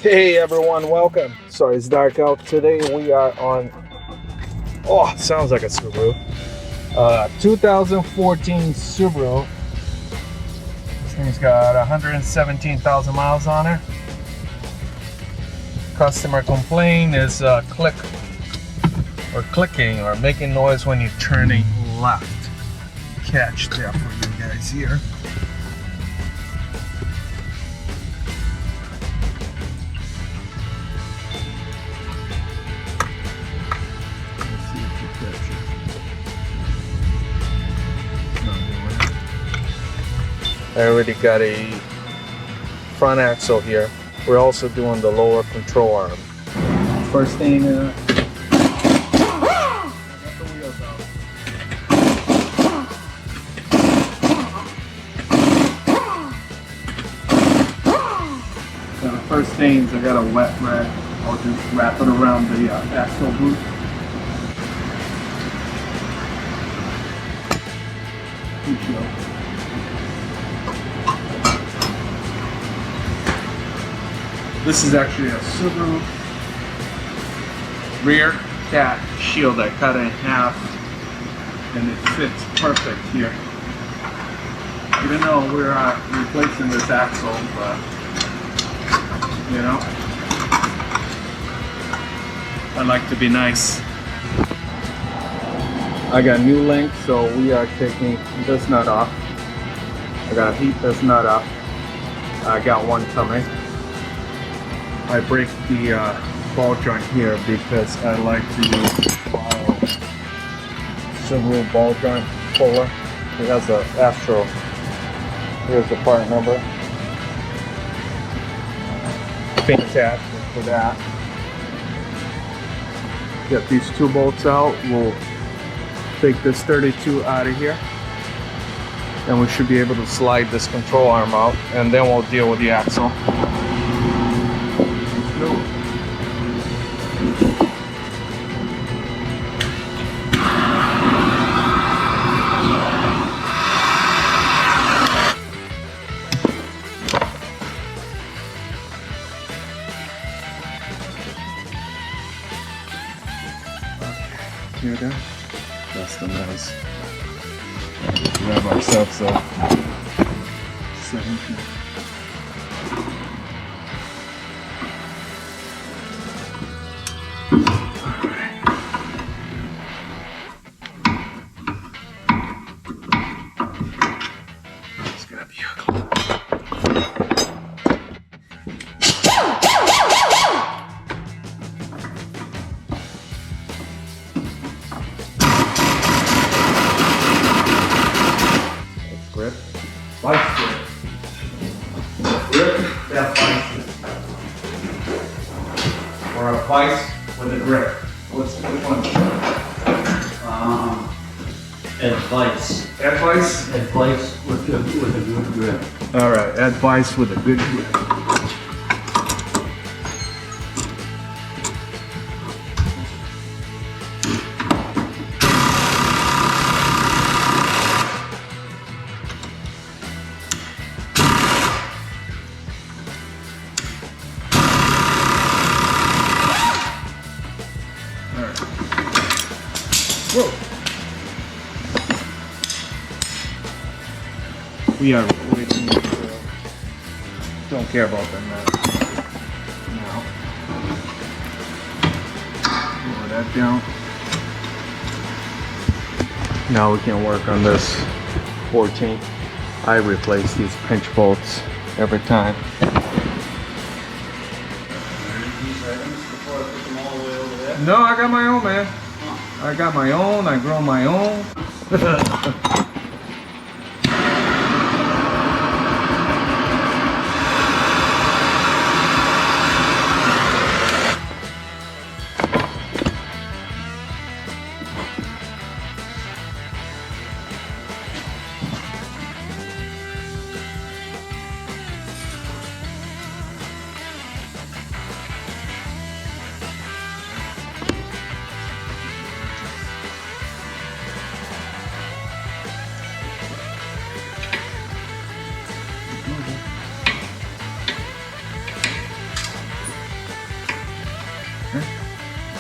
Hey everyone, welcome. Sorry, it's dark out. Today we are on, oh, sounds like a Subaru. 2014 Subaru. This thing's got 117,000 miles on it. Customer complaint is clicking or making noise when you're turning left. Catch that for you guys here. I already got a front axle here. We're also doing the lower control arm. First thing, get the wheels out. So the first thing is I got a wet rag. I'll just wrap it around the axle boot. Good job. This is actually a Subaru rear cat shield. I cut it in half and it fits perfect here. Even though we're replacing this axle, but you know, I like to be nice. I got new links, so we are taking this nut off. I gotta heat this nut up. I got one coming. I break the ball joint here because I like to use Subaru ball joint puller. It has a Astro. Here's the part number. Fantastic for that. Get these two bolts out. We'll take this 32 out of here. And we should be able to slide this control arm out. And then we'll deal with the axle. Here then, that's the nice. Grab ourselves a 17. It's gonna be ugly. Grip. Vice grip. Grip, that vice grip. Or a vice with a grip. Which one? Advice. Advice? Advice with a good grip. Alright, advice with a good grip. Whoa. We are waiting. Don't care about them now. Lower that down. Now we can work on this 14. I replace these pinch bolts every time. No, I got my own, man. I got my own, I grow my own.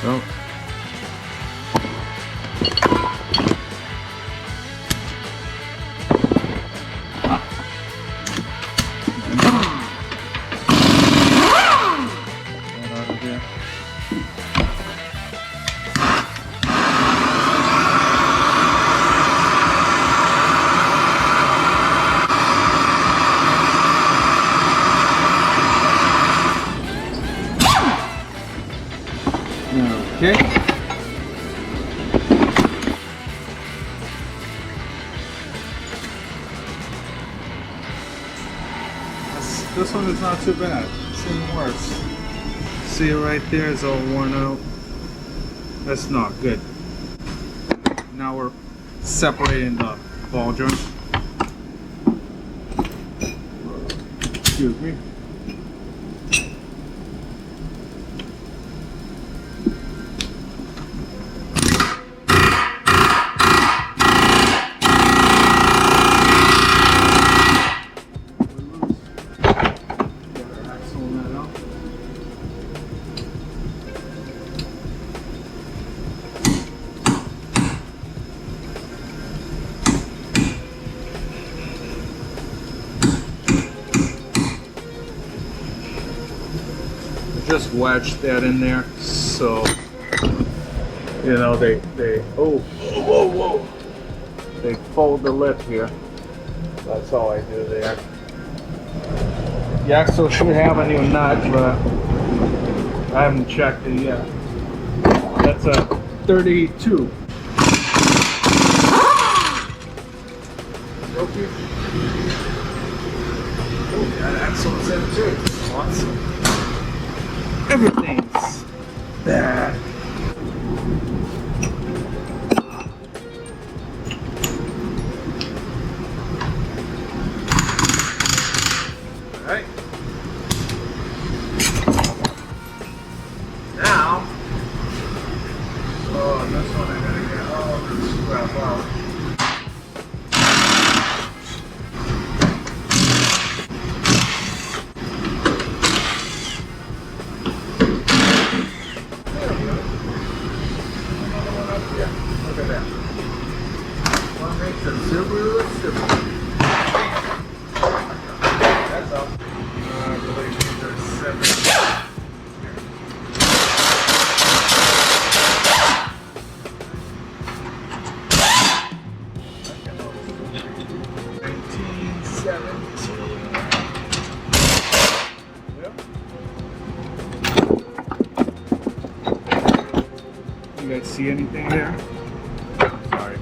So. Okay. This one is not too bad. Seen worse. See it right there, it's all worn out. That's not good. Now we're separating the ball joint. Excuse me. Just wedge that in there, so you know they whoa they fold the lip here. That's all I do there. The axle should have a new nut, but I haven't checked it yet. That's a 32. Okay. Oh, that axle's in too. Awesome. Everything's bad. Alright. Now, oh, this one I gotta get all this crap out. Look at that. What makes a Subaru a Subaru? That's all. I believe these are 7. You guys see anything there? Sorry.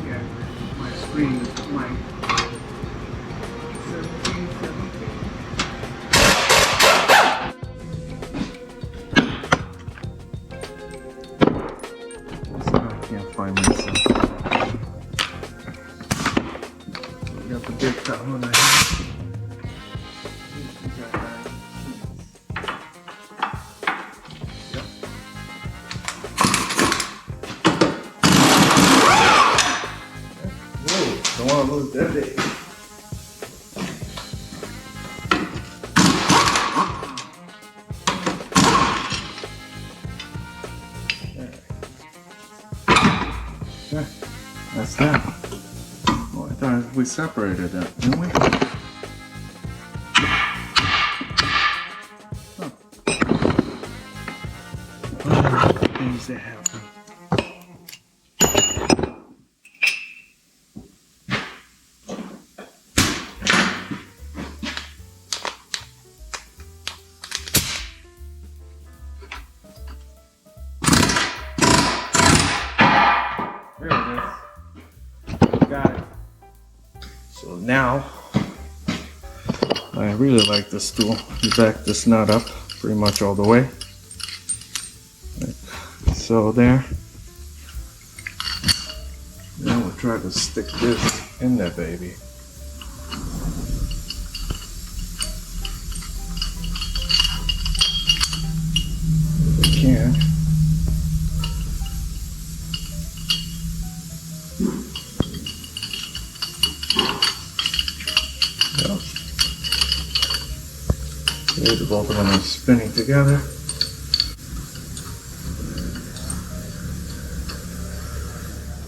Yeah, my screen is blank. 17. I can't find myself. We got the big top on there. Don't want to lose that day. That's that. Oh, I thought we separated that, didn't we? Huh. Things that happen. There it is. Got it. So now, I really like this tool. You back this nut up pretty much all the way. Like so there. Now we'll try to stick this in there, baby. If we can. See, both of them are spinning together.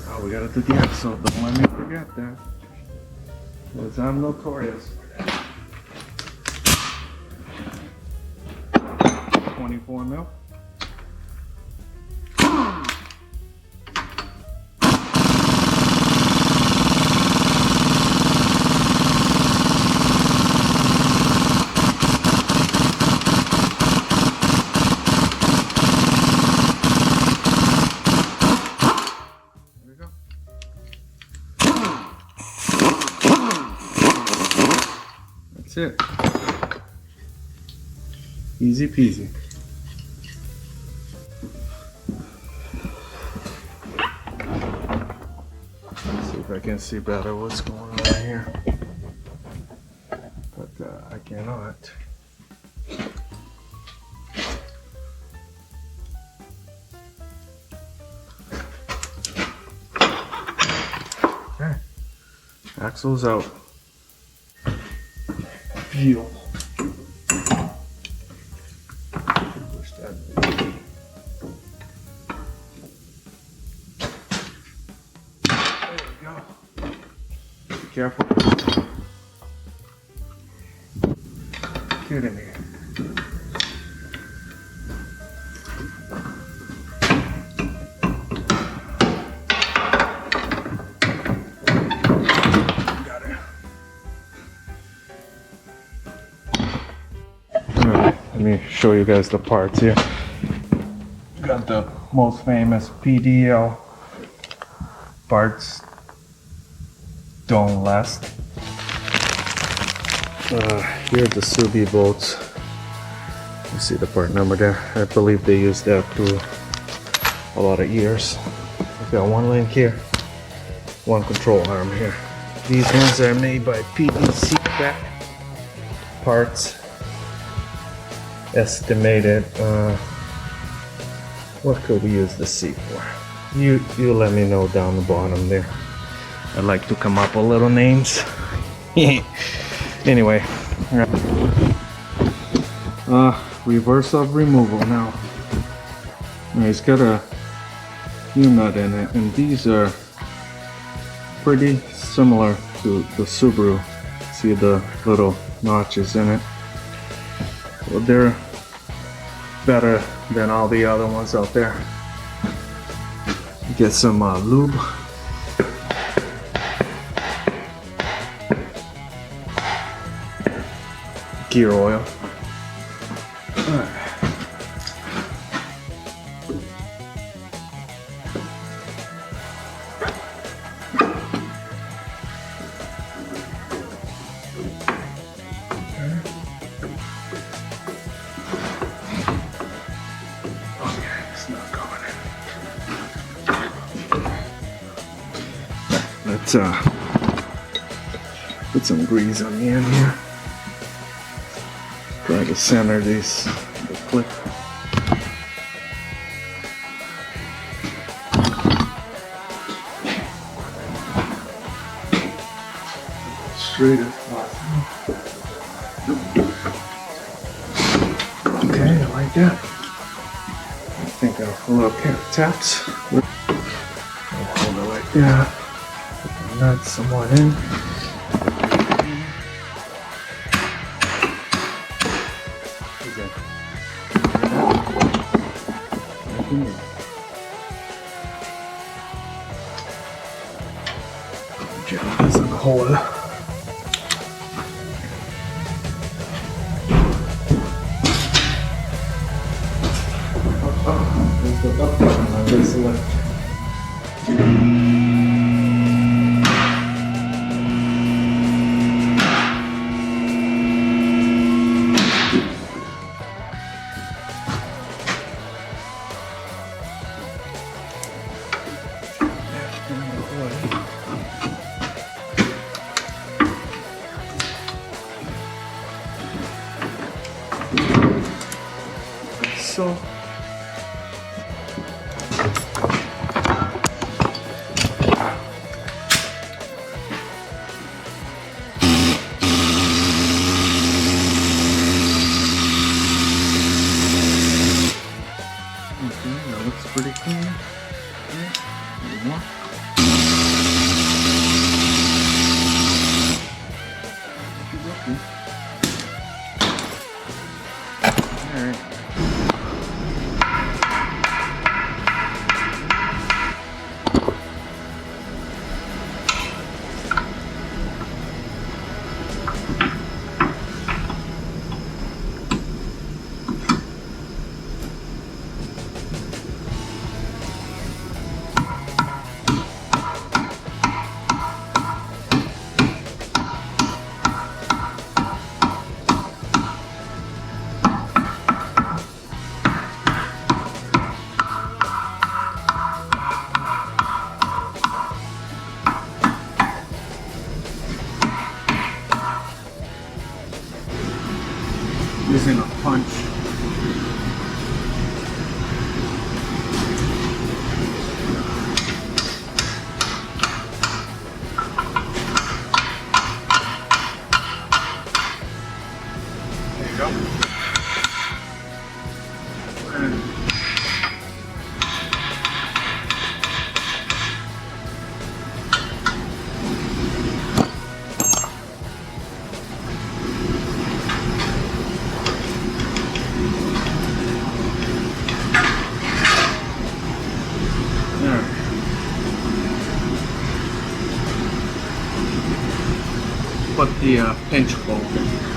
Oh, we gotta do the axle. Don't let me forget that. Because I'm notorious for that. 24 mil. That's it. Easy peasy. Let's see if I can see better what's going on here. But I cannot. Okay. Axle's out. Phew. Push that. There we go. Be careful. Get in here. Let me show you guys the parts here. Got the most famous PDL parts. Don't last. Here are the Subi bolts. You see the part number there. I believe they used that through a lot of years. I've got one link here, one control arm here. These ones are made by PEC back parts. Estimated, what could we use the seat for? You let me know down the bottom there. I like to come up with little names. Anyway, reverse of removal now. It's got a U-nut in it, and these are pretty similar to the Subaru. See the little notches in it. Well, they're better than all the other ones out there. Get some lube. Gear oil. Alright. Let's put some grease on the end here. Try to center these, the clip. Straight as possible. Okay, I like that. I think a little taps. I'll hold it like that. Nut somewhat in. Jump is in the hole. There's the up button on this left. So more. Alright. Using a punch. There you go. And put the pinch bolt in.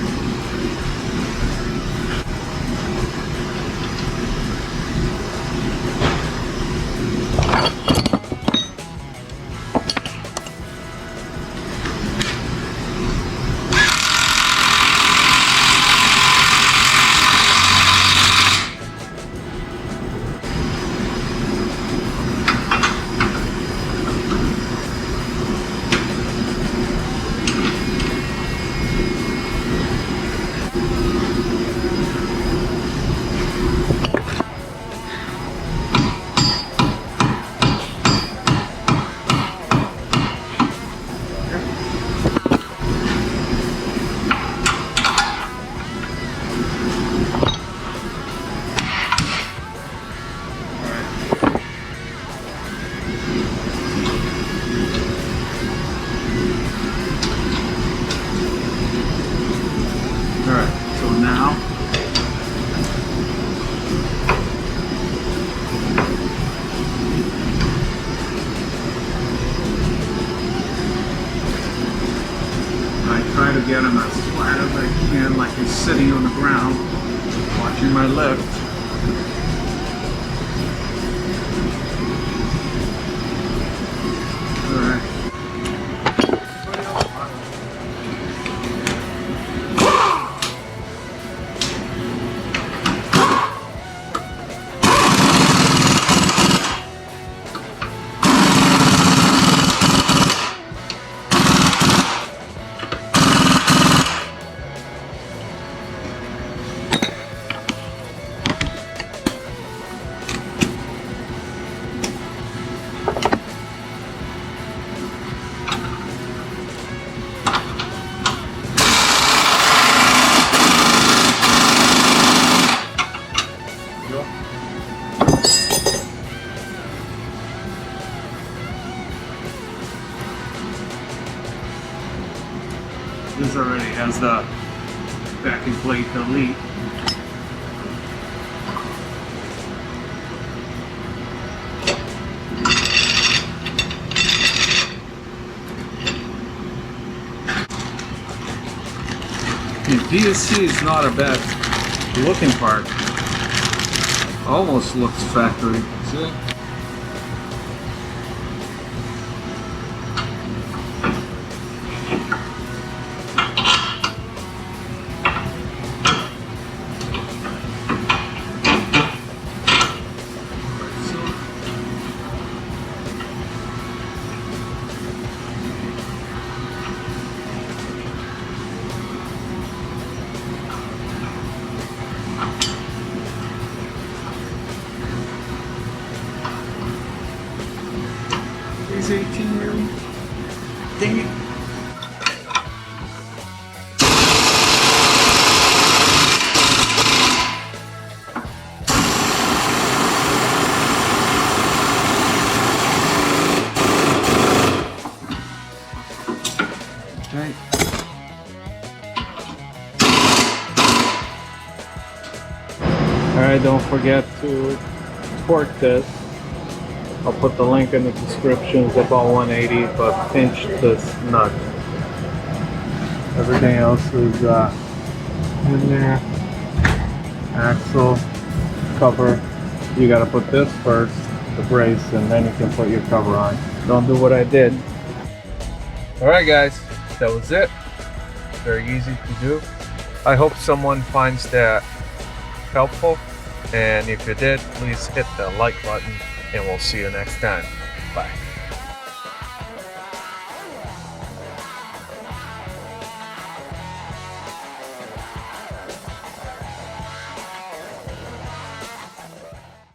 Try to get him as flat as I can, like he's sitting on the ground, watching my lift. Alright. This already has the backing plate delete. The DSC is not a bad looking part. Almost looks factory. See? He's 18 really? Dang it. Alright, don't forget to torque this. I'll put the link in the description. It's about 180, but pinch this nut. Everything else is in there. Axle, cover. You gotta put this first, the brace, and then you can put your cover on. Don't do what I did. Alright guys, that was it. Very easy to do. I hope someone finds that helpful, and if you did, please hit the like button, and we'll see you next time. Bye.